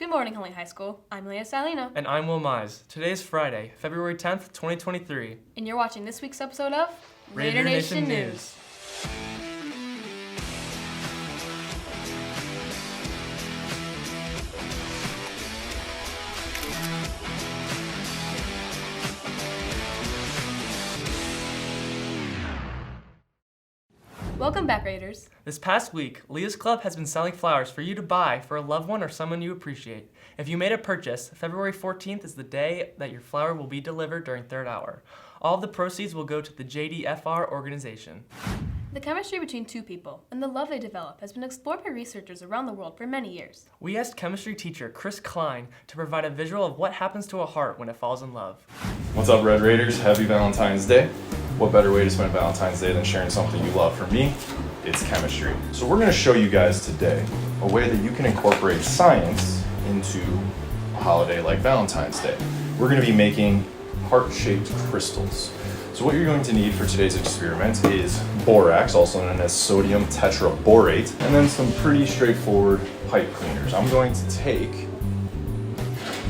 Good morning, Huntley High School. I'm Leah Salino. And I'm Will Mize. Today is Friday, February 10th, 2023. And you're watching this week's episode of Raider Nation News. Welcome back, Raiders. This past week, Leah's Club has been selling flowers for you to buy for a loved one or someone you appreciate. If you made a purchase, February 14th is the day that your flower will be delivered during third hour. All of the proceeds will go to the JDFR organization. The chemistry between two people and the love they develop has been explored by researchers around the world for many years. We asked chemistry teacher Chris Klein to provide a visual of what happens to a heart when it falls in love. What's up, Red Raiders? Happy Valentine's Day. What better way to spend Valentine's Day than sharing something you love? For me, it's chemistry. So we're going to show you guys today a way that you can incorporate science into a holiday like Valentine's Day. We're going to be making heart-shaped crystals. So what you're going to need for today's experiment is borax, also known as sodium tetraborate, and then some pretty straightforward pipe cleaners. I'm going to take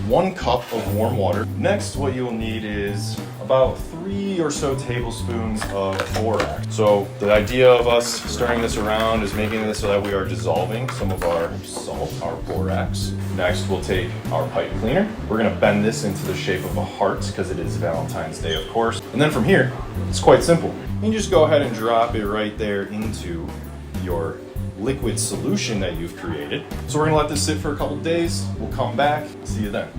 1 cup of warm water. Next, what you'll need is about 3 or so tablespoons of borax. So the idea of us stirring this around is making this so that we are dissolving some of our salt, our borax. Next, we'll take our pipe cleaner. We're gonna bend this into the shape of a heart because it is Valentine's Day, of course. And then from here, it's quite simple. You just go ahead and drop it right there into your liquid solution that you've created. So we're gonna let this sit for a couple days. We'll come back, see you then.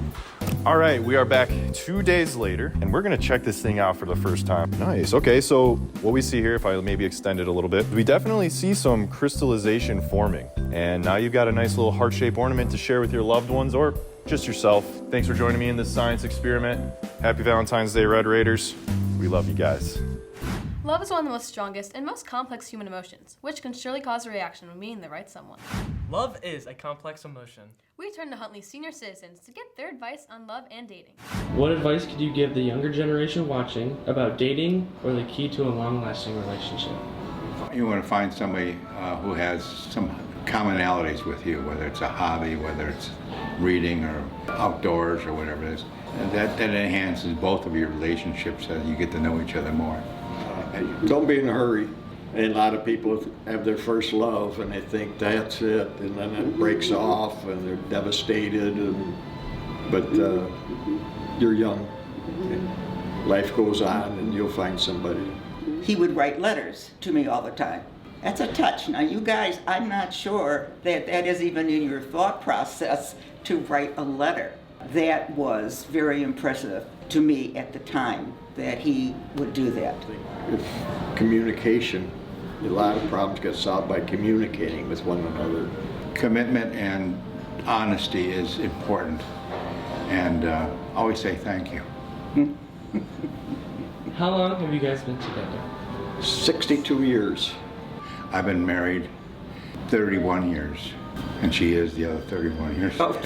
All right, we are back 2 days later, and we're gonna check this thing out for the first time. Nice, okay, so what we see here, if I maybe extend it a little bit, we definitely see some crystallization forming. And now you've got a nice little heart-shaped ornament to share with your loved ones or just yourself. Thanks for joining me in this science experiment. Happy Valentine's Day, Red Raiders. We love you guys. Love is one of the most strongest and most complex human emotions, which can surely cause a reaction when meeting the right someone. Love is a complex emotion. We turn to Huntley's senior citizens to get their advice on love and dating. What advice could you give the younger generation watching about dating or the key to a long-lasting relationship? You want to find somebody who has some commonalities with you, whether it's a hobby, whether it's reading or outdoors or whatever it is. And that enhances both of your relationships as you get to know each other more. Don't be in a hurry. A lot of people have their first love and they think that's it, and then it breaks off and they're devastated. But you're young. Life goes on and you'll find somebody. He would write letters to me all the time. That's a touch. Now you guys, I'm not sure that that is even in your thought process to write a letter. That was very impressive to me at the time that he would do that. If communication, a lot of problems get solved by communicating with one another. Commitment and honesty is important, and always say thank you. How long have you guys been together? 62 years. I've been married 31 years, and she is the other 31 years. Oh,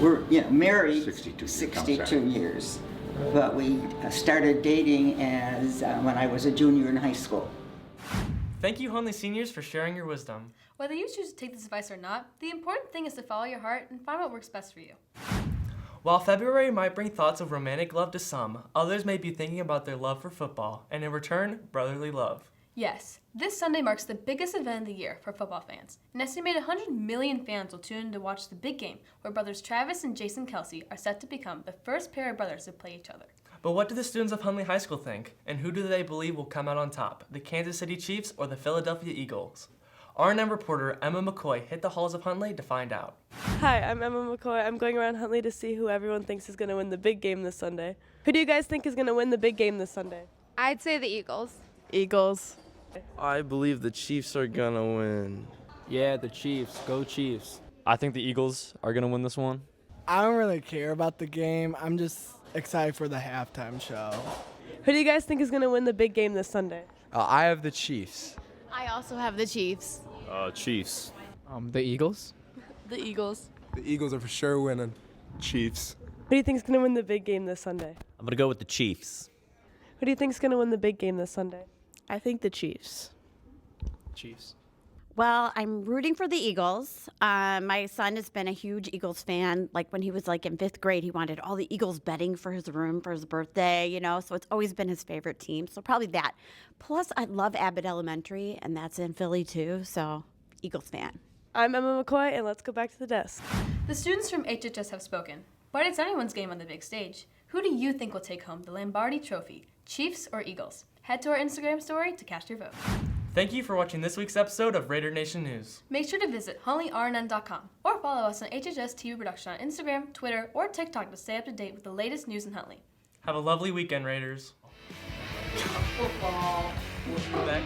we're married 62 years, but we started dating as when I was a junior in high school. Thank you, Huntley seniors, for sharing your wisdom. Whether you choose to take this advice or not, the important thing is to follow your heart and find what works best for you. While February might bring thoughts of romantic love to some, others may be thinking about their love for football, and in return, brotherly love. Yes, this Sunday marks the biggest event of the year for football fans. An estimated 100 million fans will tune in to watch the big game, where brothers Travis and Jason Kelsey are set to become the first pair of brothers to play each other. But what do the students of Huntley High School think? And who do they believe will come out on top, the Kansas City Chiefs or the Philadelphia Eagles? RNN reporter Emma McCoy hit the halls of Huntley to find out. Hi, I'm Emma McCoy. I'm going around Huntley to see who everyone thinks is going to win the big game this Sunday. Who do you guys think is going to win the big game this Sunday? I'd say the Eagles. Eagles. I believe the Chiefs are going to win. Yeah, the Chiefs. Go Chiefs. I think the Eagles are going to win this one. I don't really care about the game. I'm just excited for the halftime show. Who do you guys think is going to win the big game this Sunday? I have the Chiefs. I also have the Chiefs. Chiefs. The Eagles. The Eagles. The Eagles are for sure winning. Chiefs. Who do you think is going to win the big game this Sunday? I'm going to go with the Chiefs. Who do you think is going to win the big game this Sunday? I think the Chiefs. Chiefs. Well, I'm rooting for the Eagles. My son has been a huge Eagles fan. Like when he was like in 5th grade, he wanted all the Eagles bedding for his room for his birthday, you know, so it's always been his favorite team. So probably that. Plus, I love Abbott Elementary, and that's in Philly too, so Eagles fan. I'm Emma McCoy, and let's go back to the desk. The students from HHS have spoken, but it's anyone's game on the big stage. Who do you think will take home the Lombardi Trophy, Chiefs or Eagles? Head to our Instagram story to cast your vote. Thank you for watching this week's episode of Raider Nation News. Make sure to visit HuntleyRNN.com or follow us on HHS TV Production on Instagram, Twitter, or TikTok to stay up to date with the latest news in Huntley. Have a lovely weekend, Raiders. Football. Back.